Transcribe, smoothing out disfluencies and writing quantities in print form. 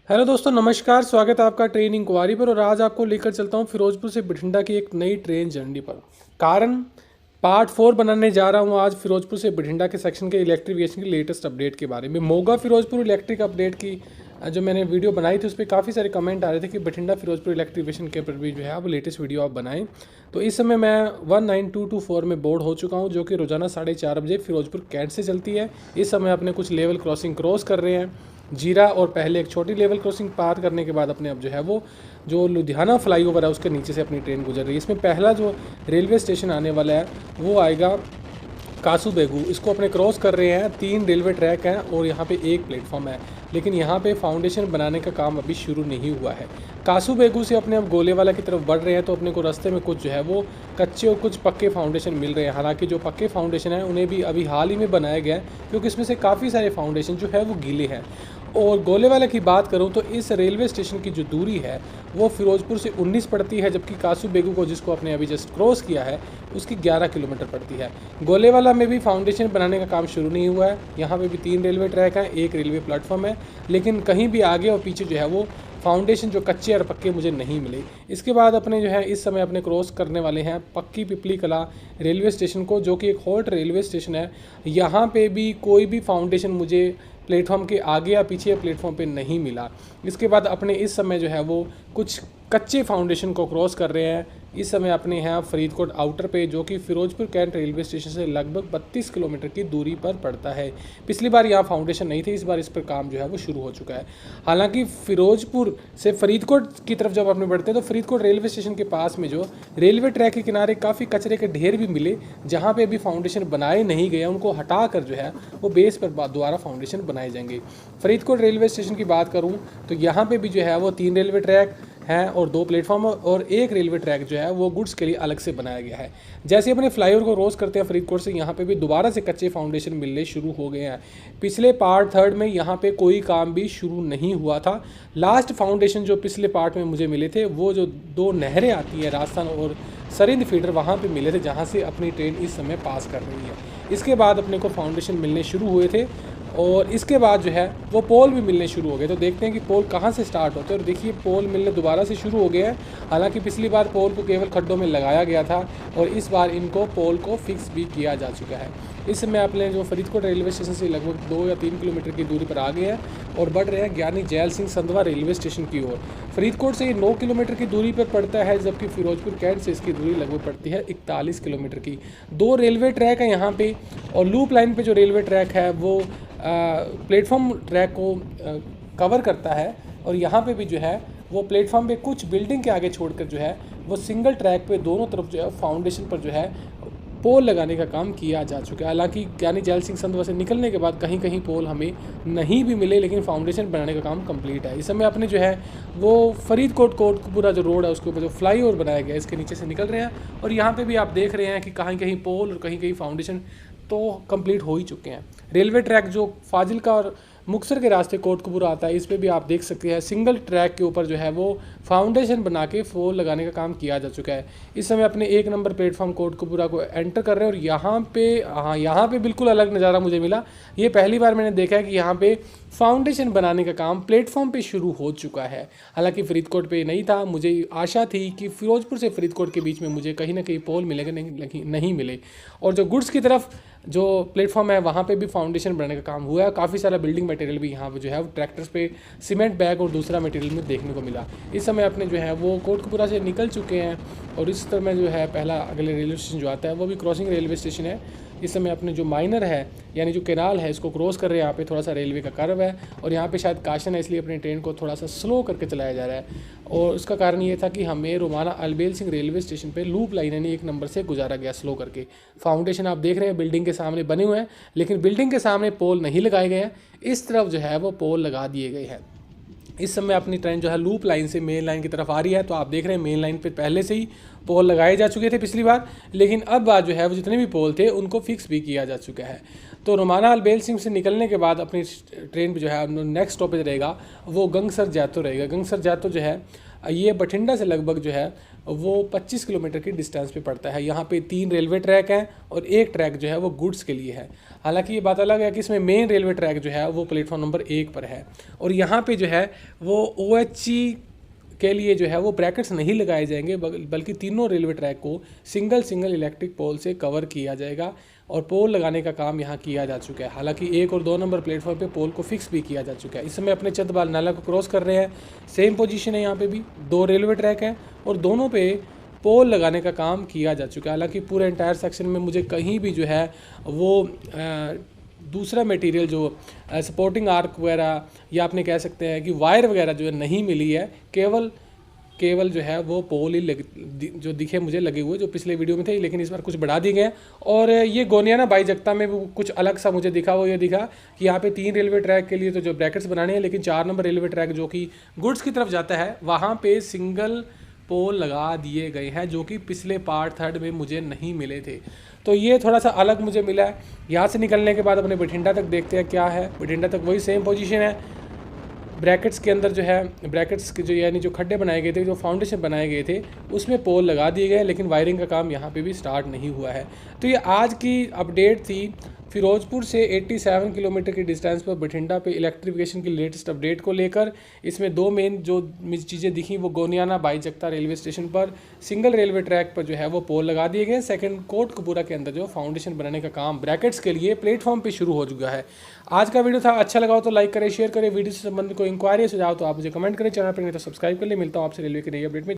Hello दोस्तों, नमस्कार। स्वागत है आपका ट्रेन इंक्वायरी पर। और आज आपको लेकर चलता हूँ फिरोजपुर से बठिंडा की एक नई ट्रेन जर्नी पर। कारण पार्ट 4 बनाने जा रहा हूँ आज फिरोजपुर से बठिंडा के सेक्शन के इलेक्ट्रिफिकेशन की लेटेस्ट अपडेट के बारे में। मोगा फिरोजपुर इलेक्ट्रिक अपडेट की जो मैंने वीडियो बनाई थी उस पर काफ़ी सारे कमेंट आ रहे थे कि बठिंडा फिरोजपुर इलेक्ट्रिफिकेशन के ऊपर भी जो है आप लेटेस्ट वीडियो आप बनाएं। तो इस समय मैं 19224 में बोर्ड हो चुका हूँ, जो कि रोजाना 4:30 बजे फिरोजपुर कैंट से चलती है। इस समय अपने कुछ लेवल क्रॉसिंग क्रॉस कर रहे हैं जीरा, और पहले एक छोटी लेवल क्रॉसिंग पार करने के बाद अपने अब जो है वो जो लुधियाना फ्लाईओवर है उसके नीचे से अपनी ट्रेन गुजर रही है। इसमें पहला जो रेलवे स्टेशन आने वाला है वो आएगा कासू बेगू। इसको अपने क्रॉस कर रहे हैं। 3 रेलवे ट्रैक हैं और यहाँ पे एक प्लेटफॉर्म है, लेकिन यहाँ पे फाउंडेशन बनाने का काम अभी शुरू नहीं हुआ है। कासू बेगू से अपने अब गोलेवाला की तरफ बढ़ रहे हैं, तो अपने को रास्ते में कुछ जो है वो कच्चे और कुछ पक्के फाउंडेशन मिल रहे हैं। हालांकि जो पक्के फाउंडेशन हैं उन्हें भी अभी हाल ही में बनाया गया है, क्योंकि इसमें से काफ़ी सारे फाउंडेशन जो है वो गीले हैं। और गोलेवाला की बात करूं तो इस रेलवे स्टेशन की जो दूरी है वो फिरोजपुर से 19 पड़ती है, जबकि कासू बेगू को जिसको अपने अभी जस्ट क्रॉस किया है उसकी 11 किलोमीटर पड़ती है। गोलेवाला में भी फाउंडेशन बनाने का काम शुरू नहीं हुआ है। यहाँ पे भी 3 रेलवे ट्रैक हैं, एक रेलवे प्लेटफॉर्म है, लेकिन कहीं भी आगे और पीछे जो है वो फाउंडेशन जो कच्चे और पक्के मुझे नहीं मिले। इसके बाद अपने जो है इस समय अपने क्रॉस करने वाले हैं पक्की पिपली कला रेलवे स्टेशन को, जो कि एक हॉल्ट रेलवे स्टेशन है। यहाँ पे भी कोई भी फाउंडेशन मुझे प्लेटफॉर्म के आगे या पीछे प्लेटफॉर्म पे नहीं मिला। इसके बाद अपने इस समय जो है वो कुछ कच्चे फाउंडेशन को क्रॉस कर रहे हैं। इस समय अपने यहाँ फरीदकोट आउटर पे, जो कि फिरोजपुर कैंट रेलवे स्टेशन से लगभग 32 किलोमीटर की दूरी पर पड़ता है। पिछली बार यहाँ फाउंडेशन नहीं थे, इस बार इस पर काम जो है वो शुरू हो चुका है। हालांकि फिरोजपुर से फरीदकोट की तरफ जब अपने बढ़ते हैं तो फरीदकोट रेलवे स्टेशन के पास में जो रेलवे ट्रैक के किनारे काफ़ी कचरे के ढेर भी मिले, जहाँ पे अभी फाउंडेशन बनाए नहीं गए, उनको हटा कर जो है वो बेस पर दोबारा फाउंडेशन बनाए जाएंगे। फरीदकोट रेलवे स्टेशन की बात करूँ तो यहाँ पे भी जो है वो 3 रेलवे ट्रैक हैं और 2 प्लेटफॉर्म और एक रेलवे ट्रैक जो है वो गुड्स के लिए अलग से बनाया गया है। जैसे अपने फ्लाईओवर को क्रॉस करते हैं फरीदकोट से, यहाँ पे भी दोबारा से कच्चे फाउंडेशन मिलने शुरू हो गए हैं। पिछले पार्ट 3 में यहाँ पे कोई काम भी शुरू नहीं हुआ था। लास्ट फाउंडेशन जो पिछले पार्ट में मुझे मिले थे वो जो 2 नहरें आती हैं राजस्थान और सरिंद फीडर, वहाँ पे मिले थे, जहाँ से अपनी ट्रेन इस समय पास कर रही है। इसके बाद अपने को फाउंडेशन मिलने शुरू हुए थे और इसके बाद जो है वो पोल भी मिलने शुरू हो गए। तो देखते हैं कि पोल कहाँ से स्टार्ट होते हैं। और देखिए पोल मिलने दोबारा से शुरू हो गए हैं। हालांकि पिछली बार पोल को केवल खड्डों में लगाया गया था और इस बार इनको पोल को फिक्स भी किया जा चुका है। इस समय अपने जो फरीदकोट रेलवे स्टेशन से लगभग 2 या 3 किलोमीटर की दूरी पर आ गए हैं और बढ़ रहे हैं ज्ञानी gel Singh Sandhwan railway station की ओर। फरीदकोट से ये 9 किलोमीटर की दूरी पर पड़ता है, जबकि फिरोजपुर कैंट से इसकी दूरी लगभग पड़ती है 41 किलोमीटर की। 2 रेलवे ट्रैक है यहाँ पे और लूप लाइन पे जो रेलवे ट्रैक है वो प्लेटफॉर्म ट्रैक को कवर करता है। और यहाँ पे भी जो है वो प्लेटफॉर्म पे कुछ बिल्डिंग के आगे छोड़कर जो है वो सिंगल ट्रैक पे दोनों तरफ जो है फाउंडेशन पर जो है पोल लगाने का काम किया जा चुका है। हालांकि ज्ञानी जैल सिंह संधवा से निकलने के बाद कहीं कहीं पोल हमें नहीं भी मिले, लेकिन फाउंडेशन बनाने का काम कंप्लीट है। इस समय अपने जो है वो फरीदकोट कोटकपुरा जो रोड है उसके ऊपर जो फ्लाईओवर बनाया गया है इसके नीचे से निकल रहे हैं। और यहाँ पे भी आप देख रहे हैं कि कहीं कहीं पोल और कहीं कहीं फाउंडेशन तो कंप्लीट हो ही चुके हैं। रेलवे ट्रैक जो फाजिल्का और मुक्तसर के रास्ते कोटकपुरा आता है, इस पर भी आप देख सकते हैं सिंगल ट्रैक के ऊपर जो है वो फाउंडेशन बना के पोल लगाने का काम किया जा चुका है। इस समय अपने 1 नंबर प्लेटफॉर्म कोटकपुरा को एंटर कर रहे हैं और यहाँ पे बिल्कुल अलग नज़ारा मुझे मिला। ये पहली बार मैंने देखा है कि यहाँ पे फाउंडेशन बनाने का काम प्लेटफॉर्म पे शुरू हो चुका है। हालांकि फरीदकोट पे नहीं था, मुझे आशा थी कि फिरोजपुर से फरीदकोट के बीच में मुझे कहीं ना कहीं पोल मिलेगा, नहीं मिले। और जो गुड्स की तरफ जो प्लेटफॉर्म है वहाँ पे भी फाउंडेशन बनाने का काम हुआ है। काफ़ी सारा बिल्डिंग मटेरियल भी यहाँ पे जो है वो ट्रैक्टर्स पे सीमेंट बैग और दूसरा मटेरियल में देखने को मिला। इस समय अपने जो है वो कोटकपुरा से निकल चुके हैं और इस तरह में जो है पहला अगले रेलवे स्टेशन जो आता है वो भी क्रॉसिंग रेलवे स्टेशन है। इस समय अपने जो माइनर है यानी जो कैनाल है इसको क्रॉस कर रहे हैं। यहाँ पे थोड़ा सा रेलवे का कर्व है और यहाँ पे शायद काशन है, इसलिए अपनी ट्रेन को थोड़ा सा स्लो करके चलाया जा रहा है। और उसका कारण ये था कि हमें रोमाना अलबेल सिंह रेलवे स्टेशन पे लूप लाइन यानी 1 नंबर से गुजारा गया स्लो करके। फाउंडेशन आप देख रहे हैं बिल्डिंग के सामने बने हुए हैं, लेकिन बिल्डिंग के सामने पोल नहीं लगाए गए हैं। इस तरफ जो है वो पोल लगा दिए गए हैं। इस समय अपनी ट्रेन जो है लूप लाइन से मेन लाइन की तरफ आ रही है। तो आप देख रहे हैं मेन लाइन पे पहले से ही पोल लगाए जा चुके थे पिछली बार, लेकिन अब बार जो है वो जितने भी पोल थे उनको फिक्स भी किया जा चुका है। तो रोमाना अलबेल सिंह से निकलने के बाद अपनी ट्रेन पे जो है नेक्स्ट स्टॉपेज रहेगा वो गंगसर जैतो रहेगा। गंगसर जैतो जो है ये बठिंडा से लगभग जो है वो 25 किलोमीटर की डिस्टेंस पे पड़ता है। यहाँ पे 3 रेलवे ट्रैक हैं और एक ट्रैक जो है वो गुड्स के लिए है। हालांकि ये बात अलग है कि इसमें मेन रेलवे ट्रैक जो है वो प्लेटफॉर्म नंबर 1 पर है और यहाँ पे जो है वो OHE के लिए जो है वो ब्रैकेट्स नहीं लगाए जाएंगे, बल्कि तीनों रेलवे ट्रैक को सिंगल इलेक्ट्रिक पोल से कवर किया जाएगा और पोल लगाने का काम यहाँ किया जा चुका है। हालांकि 1 और 2 नंबर प्लेटफॉर्म पे पोल को फिक्स भी किया जा चुका है। इस समय अपने चंदबाल नाला को क्रॉस कर रहे हैं, सेम पोजीशन है, यहाँ पे भी 2 रेलवे ट्रैक हैं और दोनों पे पोल लगाने का काम किया जा चुका है। हालांकि पूरे एंटायर सेक्शन में मुझे कहीं भी जो है वो दूसरा मटेरियल जो सपोर्टिंग आर्क वगैरह या आपने कह सकते हैं कि वायर वगैरह जो है नहीं मिली है। केवल जो है वो पोल ही जो दिखे मुझे लगे हुए जो पिछले वीडियो में थे, लेकिन इस बार कुछ बढ़ा दिए गए। और ये गोनियाना बाईजगता में वो कुछ अलग सा मुझे दिखा, वो ये दिखा कि यहाँ पे 3 रेलवे ट्रैक के लिए तो जो ब्रैकेट्स बनाने हैं, लेकिन 4 नंबर रेलवे ट्रैक जो कि गुड्स की तरफ जाता है वहाँ पे सिंगल पोल लगा दिए गए हैं, जो कि पिछले पार्ट 3 में मुझे नहीं मिले थे। तो ये थोड़ा सा अलग मुझे मिला है। यहाँ से निकलने के बाद अपने बठिंडा तक देखते हैं क्या है। बठिंडा तक वही सेम पोजीशन है। ब्रैकेट्स के अंदर जो है ब्रैकेट्स के जो यानी जो खड्डे बनाए गए थे, जो फाउंडेशन बनाए गए थे, उसमें पोल लगा दिए गए, लेकिन वायरिंग का काम यहाँ पे भी स्टार्ट नहीं हुआ है। तो ये आज की अपडेट थी फिरोजपुर से 87 किलोमीटर की डिस्टेंस पर बठिंडा पे इलेक्ट्रिफिकेशन की लेटेस्ट अपडेट को लेकर। इसमें 2 मेन जो चीज़ें दिखी वो गोनियाना बाईजगता रेलवे स्टेशन पर सिंगल रेलवे ट्रैक पर जो है वो पोल लगा दिए गए। सेकंड, कोटकपूरा के अंदर जो फाउंडेशन बनाने का काम ब्रैकेट्स के लिए प्लेटफॉर्म पे शुरू हो चुका है। आज का वीडियो था, अच्छा लगा हो तो लाइक करें, शेयर करें। वीडियो से संबंधित कोई इंक्वायरी सुझाव तो आप मुझे कमेंट करें। चैनल पर नहीं तो सब्सक्राइब कर ले। मिलता हूँ आपसे रेलवे की नई अपडेट में।